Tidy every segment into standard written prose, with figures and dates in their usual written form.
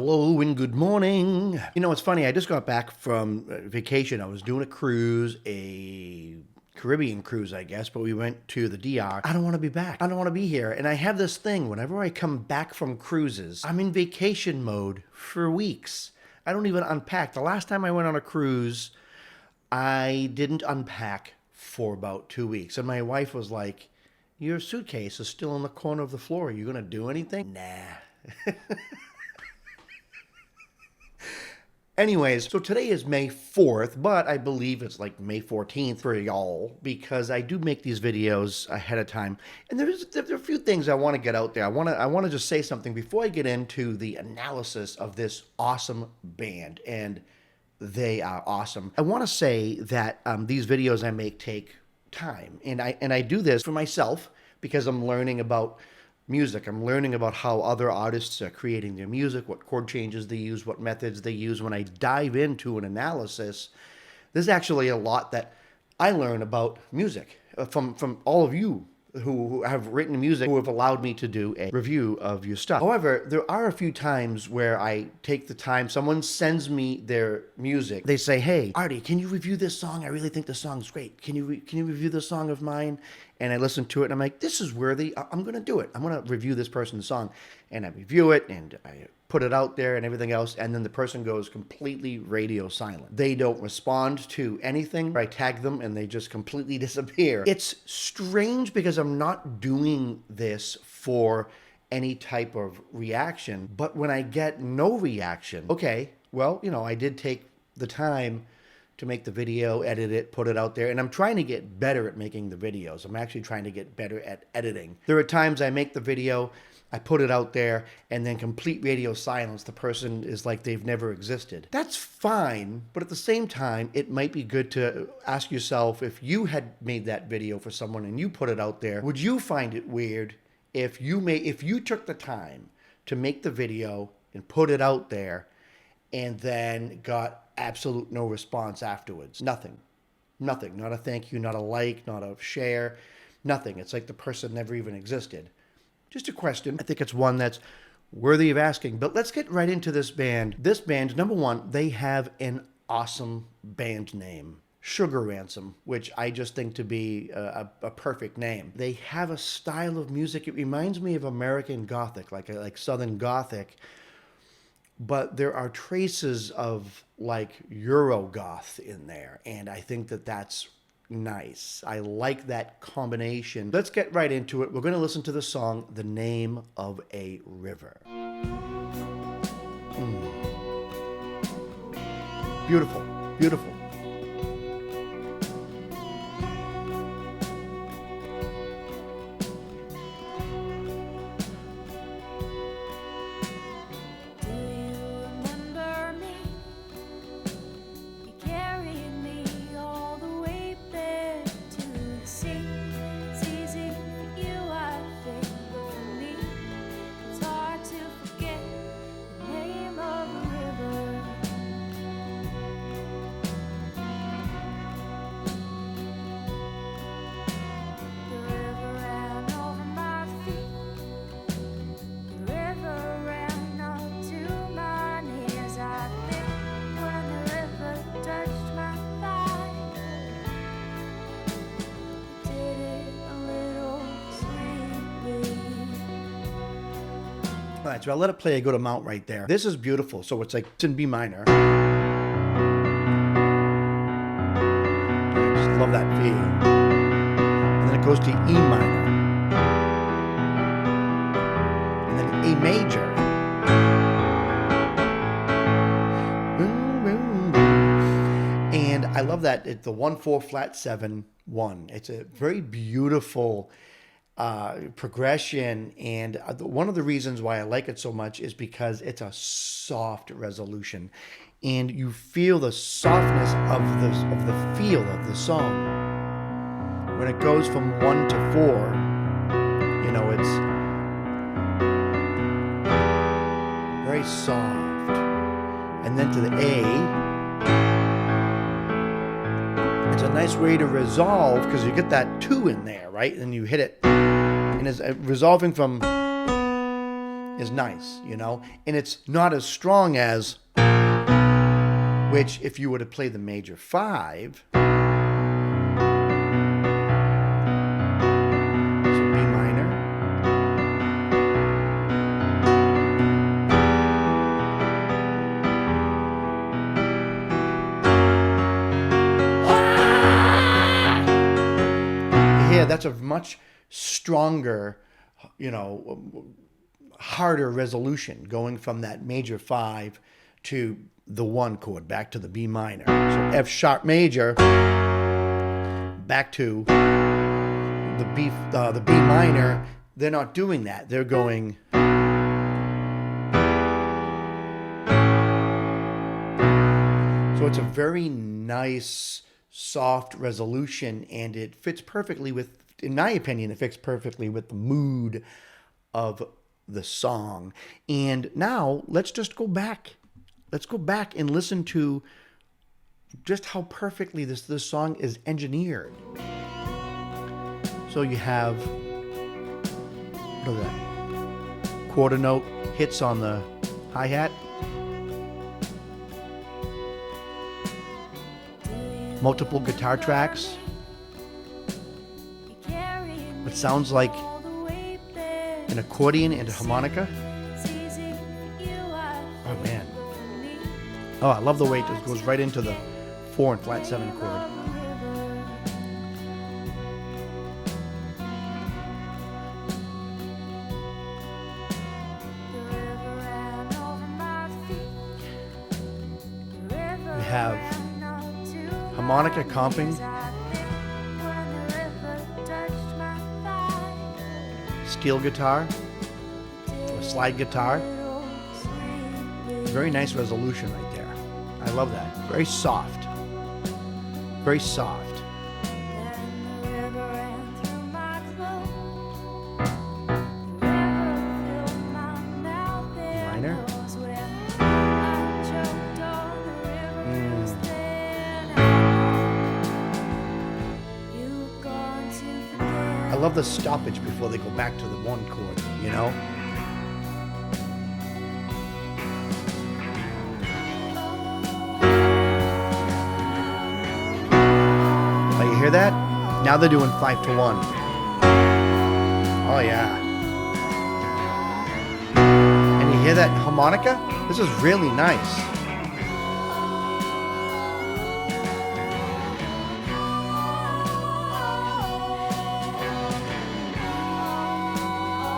Hello and good morning. You know, it's funny. I just got back from vacation. I was doing a cruise, a Caribbean cruise, I guess, but we went to the DR. I don't want to be back. I don't want to be here. And I have this thing. Whenever I come back from cruises, I'm in vacation mode for weeks. I don't even unpack. The last time I went on a cruise, I didn't unpack for about 2 weeks. And my wife was like, your suitcase is still in the corner of the floor. Are you going to do anything? Nah. Anyways, so today is May 4th, but I believe it's like May 14th for y'all because I do make these videos ahead of time. And there are a few things I want to get out there. I want to just say something before I get into the analysis of this awesome band, and they are awesome. I want to say that these videos I make take time, and I do this for myself because I'm learning about music. I'm learning about how other artists are creating their music, what chord changes they use, what methods they use. When I dive into an analysis, there's actually a lot that I learn about music from all of you who have written music, who have allowed me to do a review of your stuff. However, there are a few times where I take the time, someone sends me their music. They say, hey, Artie, can you review this song? I really think the song's great. Can you review this song of mine? And I listen to it and I'm like, this is worthy. I'm going to do it. I'm going to review this person's song. And I review it and I put it out there and everything else. And then the person goes completely radio silent. They don't respond to anything. I tag them and they just completely disappear. It's strange because I'm not doing this for any type of reaction. But when I get no reaction, okay, well, you know, I did take the time to make the video, edit it, put it out there. And I'm trying to get better at making the videos. I'm actually trying to get better at editing. There are times I make the video, I put it out there, and then complete radio silence. The person is like they've never existed. That's fine, but at the same time, it might be good to ask yourself, if you had made that video for someone and you put it out there, would you find it weird if you took the time to make the video and put it out there and then got absolute no response afterwards? Nothing. Not a thank you, not a like, not a share, nothing. It's like the person never even existed. Just a question. I think it's one that's worthy of asking. But let's get right into this band. This band, number one, they have an awesome band name, Sugar Ransom, which I just think to be a perfect name. They have a style of music. It reminds me of American Gothic, like Southern Gothic. But there are traces of like Eurogoth in there. And I think that that's nice. I like that combination. Let's get right into it. We're going to listen to the song, The Name of a River. Beautiful, beautiful. All right, so I'll let it play a good amount right there. This is beautiful. So it's like it's in B minor. I just love that feel. And then it goes to E minor. And then A major. And I love that. It's the 1-4 flat 7 1. It's a very beautiful progression, and one of the reasons why I like it so much is because it's a soft resolution, and you feel the softness of the feel of the song when it goes from 1 to 4. You know, it's very soft, and then to the A. It's a nice way to resolve because you get that 2 in there, right? And you hit it. And it's resolving from is nice, you know? And it's not as strong as, which if you were to play the major 5, so B minor, yeah, that's a much stronger, you know, harder resolution going from that major 5 to the 1 chord back to the B minor. So F sharp major back to the B minor. They're not doing that. They're going. So it's a very nice, soft resolution, and it fits perfectly with, in my opinion, it fits perfectly with the mood of the song. And now let's just go back. Let's go back and listen to just how perfectly this song is engineered. So you have, what is that? Quarter note hits on the hi-hat. Multiple guitar tracks. It sounds like an accordion and a harmonica. Oh man. Oh, I love the way it just goes right into the 4 and flat 7 chord. We have harmonica comping, steel guitar, or slide guitar. Very nice resolution right there. I love that. Very soft. Very soft. Minor. I love the stoppage before they go back to the 1 chord, you know? Hear that? Now they're doing 5 to 1. Oh yeah. And you hear that harmonica? This is really nice.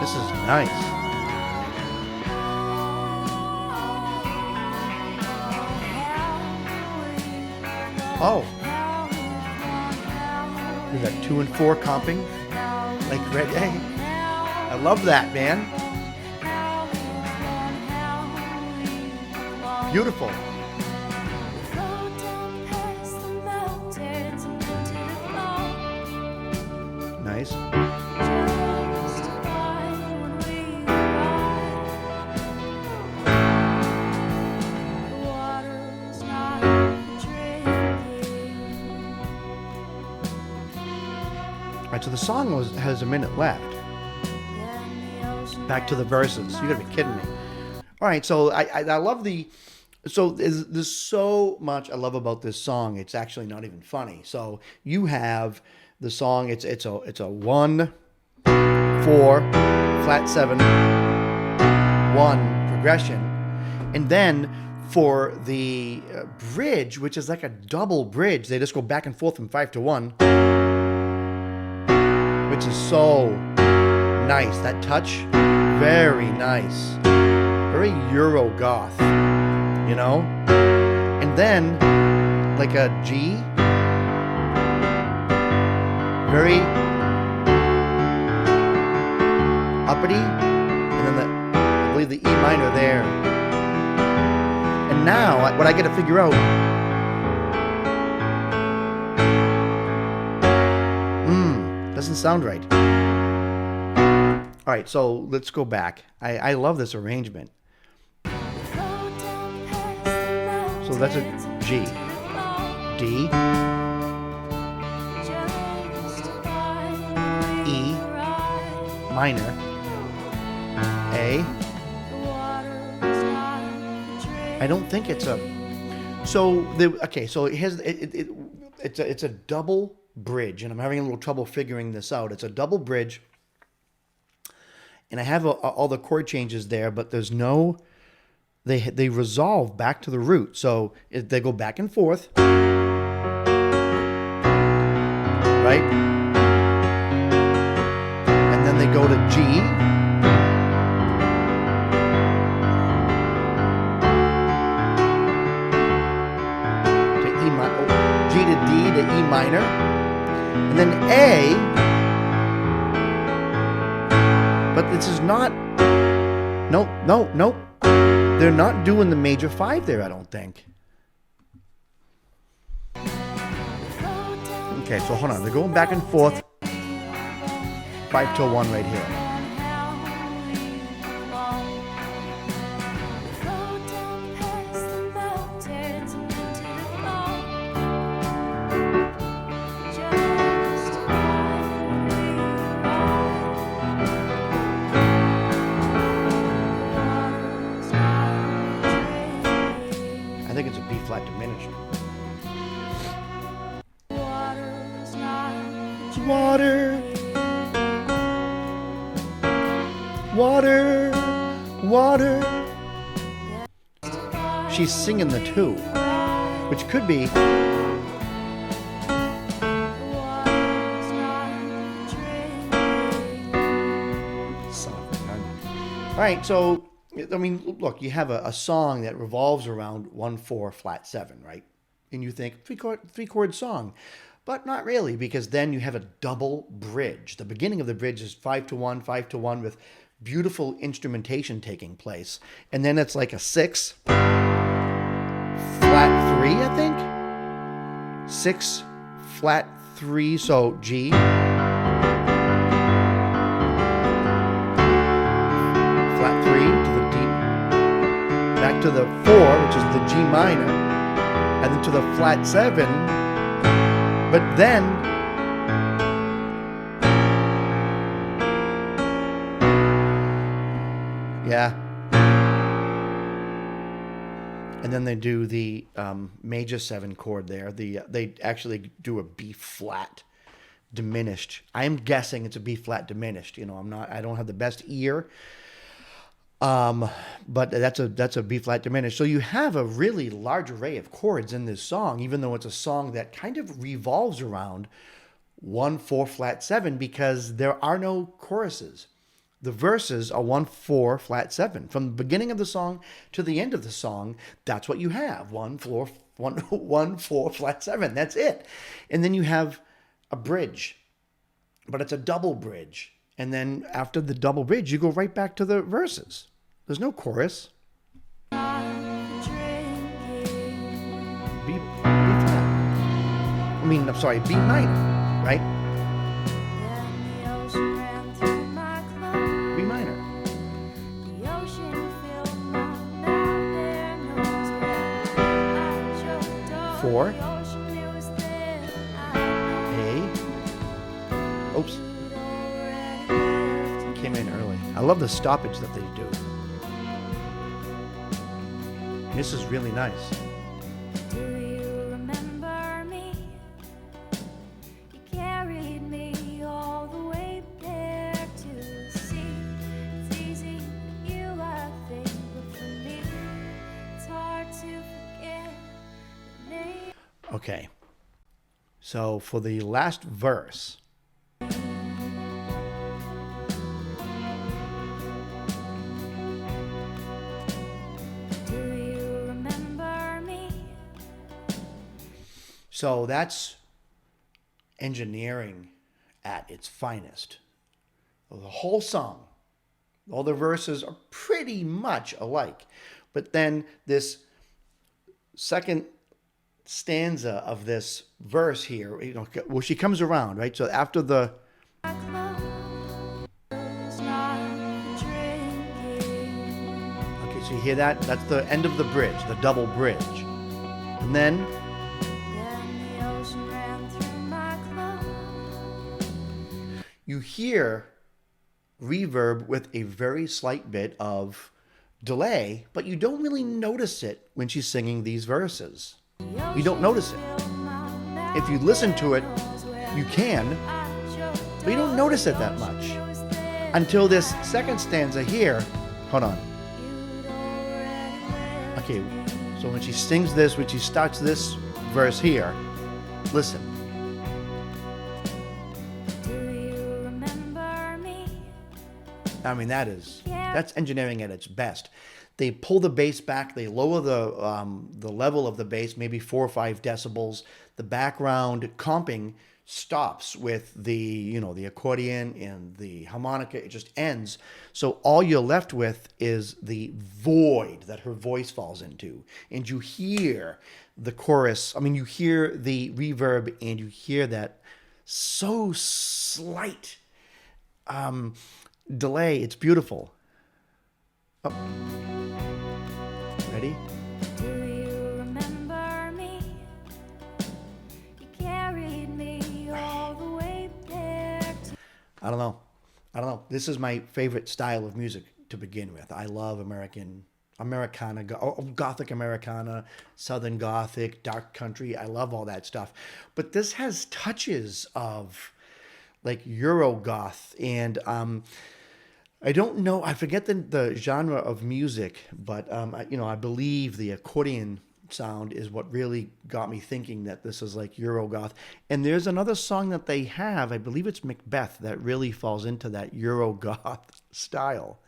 This is nice. Oh. We got 2 and 4 comping, like red A. I love that, man. Beautiful. Nice. Right, so the song has a minute left. Back to the verses. You gotta be kidding me. All right, so I love the. So there's so much I love about this song. It's actually not even funny. So you have the song. It's a 1, 4, flat 7, 1 progression, and then for the bridge, which is like a double bridge, they just go back and forth from 5 to 1. Which is so nice. That touch, very nice. Very Euro goth, you know? And then, like a G, very uppity, and then I believe the E minor there. And now, what I got to figure out, doesn't sound right. All right, so let's go back. I love this arrangement. So that's a G, D, E minor, A, I don't think it's a. So okay. So it has it's a double bridge, and I'm having a little trouble figuring this out. It's a double bridge, and I have all the chord changes there, but there's no. They resolve back to the root, so they go back and forth, right? And then they go to G. G to D to E minor, and then A, but this is not, nope, they're not doing the major 5 there, I don't think. Okay, so hold on, they're going back and forth, 5 to 1 right here. I think it's a B flat diminished. Water, water, water. She's singing the 2, which could be. All right, so I mean, look, you have a song that revolves around 1/4 flat 7, right? And you think three chord song, but not really, because then you have a double bridge. The beginning of the bridge is 5 to 1, 5 to 1 with beautiful instrumentation taking place, and then it's like a 6 flat 3, I think. 6 flat 3, so G. Flat 3 to the D, back to the 4, which is the G minor, and then to the flat 7, but then yeah, and then they do the major 7 chord there. They actually do a B flat diminished. I'm guessing it's a B flat diminished. You know, I don't have the best ear. But that's a B flat diminished. So you have a really large array of chords in this song, even though it's a song that kind of revolves around 1/4 flat 7, because there are no choruses. The verses are 1/4 flat 7 from the beginning of the song to the end of the song. That's what you have: 1/4 flat 7. That's it. And then you have a bridge, but it's a double bridge. And then after the double bridge, you go right back to the verses. There's no chorus. B flat. I mean, I'm sorry, B minor, right? B minor. 4. A. Oops. Came in early. I love the stoppage that they do. This is really nice. Do you remember me? You carried me all the way there to see. It's easy for you, I think, but for me, it's hard to forget the name. Okay. So for the last verse, so that's engineering at its finest. The whole song, all the verses are pretty much alike. But then this second stanza of this verse here, you know, well, she comes around, right? So after the okay, so you hear that? That's the end of the bridge, the double bridge. And then you hear reverb with a very slight bit of delay, but you don't really notice it when she's singing these verses. You don't notice it. If you listen to it, you can, but you don't notice it that much until this second stanza here. Hold on. Okay, so when she sings this, when she starts this verse here, listen. I mean, that's engineering at its best. They pull the bass back, they lower the level of the bass, maybe 4 or 5 decibels. The background comping stops with the the accordion and the harmonica. It just ends. So all you're left with is the void that her voice falls into, and you hear the chorus. I mean, you hear the reverb, and you hear that so slight delay. It's beautiful. Oh. Ready? Do you remember me? You carried me all the way there. I don't know. This is my favorite style of music to begin with. I love Americana, Gothic Americana, Southern Gothic, dark country. I love all that stuff. But this has touches of like Euro goth, and I don't know. I forget the genre of music, but I believe the accordion sound is what really got me thinking that this is like Eurogoth. And there's another song that they have, I believe it's Macbeth, that really falls into that Eurogoth style.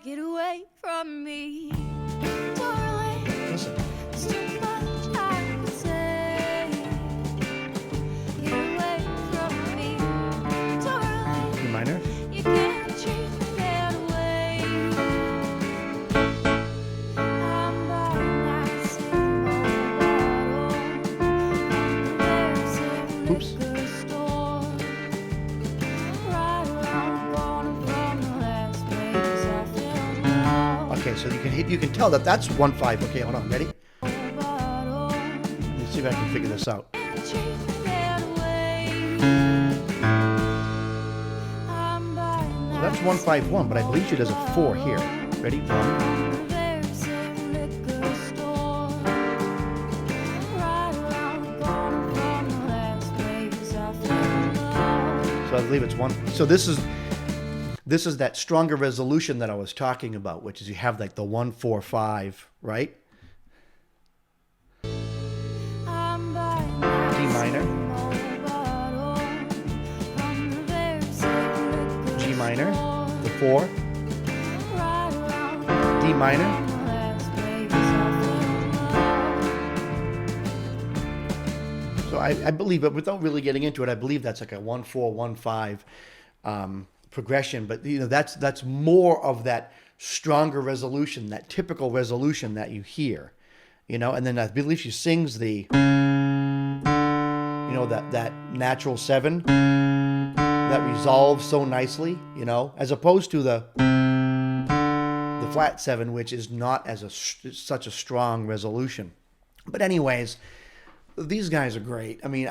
Get away from me, darling. Listen. There's too much I could say. Get away from me, darling. E minor. You can't treat me that way. I'm buying that single bottle from the Oops. liquor store. Right around the corner from the last place I fell in love. Okay, so you can tell that that's 1/5. Okay, hold on, ready? Bottle. Let's see if I can figure this out. Can't treat me that way. I'm buying So that's 1/5/1, but I believe she does a 4 here. Ready? 1. So I believe it's 1. So this is that stronger resolution that I was talking about, which is you have like the 1, 4, 5, right? D minor, G minor, the 4, D minor, so I believe, but without really getting into it, I believe that's like a 1, 4, 1, 5 progression. But that's more of that stronger resolution, that typical resolution that you hear, And then I believe she sings the, that natural 7 that resolves so nicely, as opposed to the flat 7, which is not such a strong resolution. But anyways, these guys are great. I mean,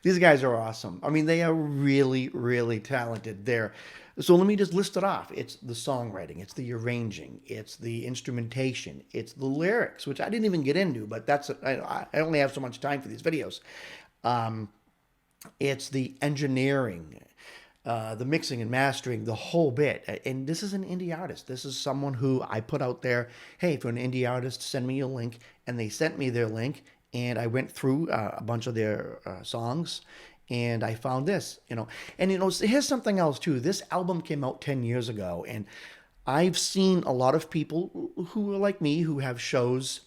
these guys are awesome. I mean, they are really, really talented. So let me just list it off. It's the songwriting, it's the arranging, it's the instrumentation, it's the lyrics, which I didn't even get into, but I only have so much time for these videos. It's the engineering, the mixing and mastering, the whole bit. And this is an indie artist. This is someone who I put out there, hey, if you're an indie artist, send me a link. And they sent me their link, and I went through a bunch of their songs, and I found this, And, here's something else, too. This album came out 10 years ago, and I've seen a lot of people who are like me, who have shows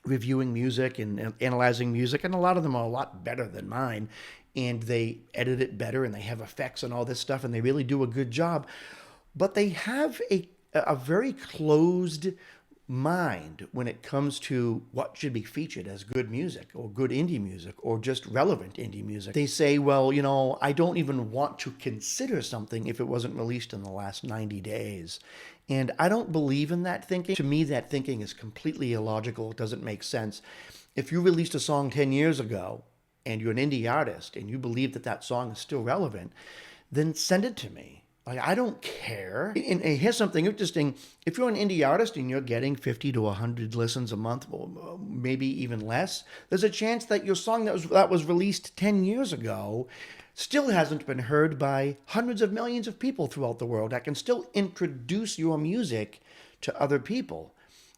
reviewing music and analyzing music, and a lot of them are a lot better than mine, and they edit it better, and they have effects and all this stuff, and they really do a good job. But they have a very closed mind when it comes to what should be featured as good music or good indie music or just relevant indie music. They say, well, I don't even want to consider something if it wasn't released in the last 90 days. And I don't believe in that thinking. To me, that thinking is completely illogical. It doesn't make sense. If you released a song 10 years ago and you're an indie artist and you believe that song is still relevant, then send it to me. Like, I don't care. And here's something interesting. If you're an indie artist and you're getting 50 to 100 listens a month, or maybe even less, there's a chance that your song that was released 10 years ago still hasn't been heard by hundreds of millions of people throughout the world that can still introduce your music to other people.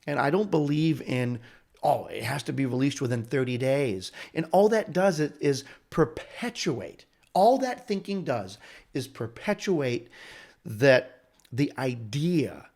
And I don't believe in, oh, it has to be released within 30 days. And all that does is perpetuate. All that thinking does is perpetuate that the idea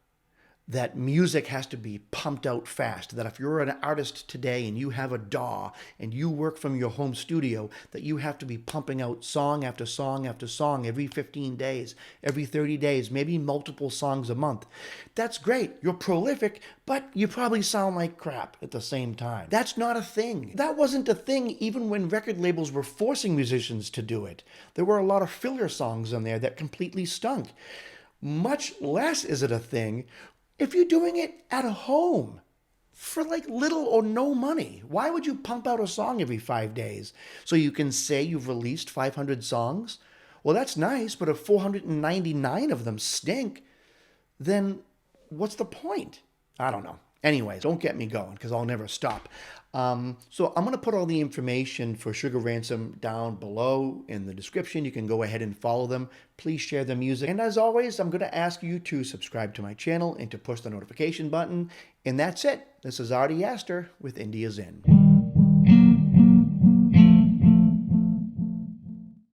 that music has to be pumped out fast, that if you're an artist today and you have a DAW and you work from your home studio, that you have to be pumping out song after song after song every 15 days, every 30 days, maybe multiple songs a month. That's great. You're prolific, but you probably sound like crap at the same time. That's not a thing. That wasn't a thing even when record labels were forcing musicians to do it. There were a lot of filler songs on there that completely stunk. Much less is it a thing if you're doing it at home for like little or no money. Why would you pump out a song every 5 days so you can say you've released 500 songs? Well, that's nice, but if 499 of them stink, then what's the point? I don't know. Anyways, don't get me going because I'll never stop. So I'm going to put all the information for Sugar Ransom down below in the description. You can go ahead and follow them. Please share the music. And as always, I'm going to ask you to subscribe to my channel and to push the notification button. And that's it. This is Artie Astor with India's In.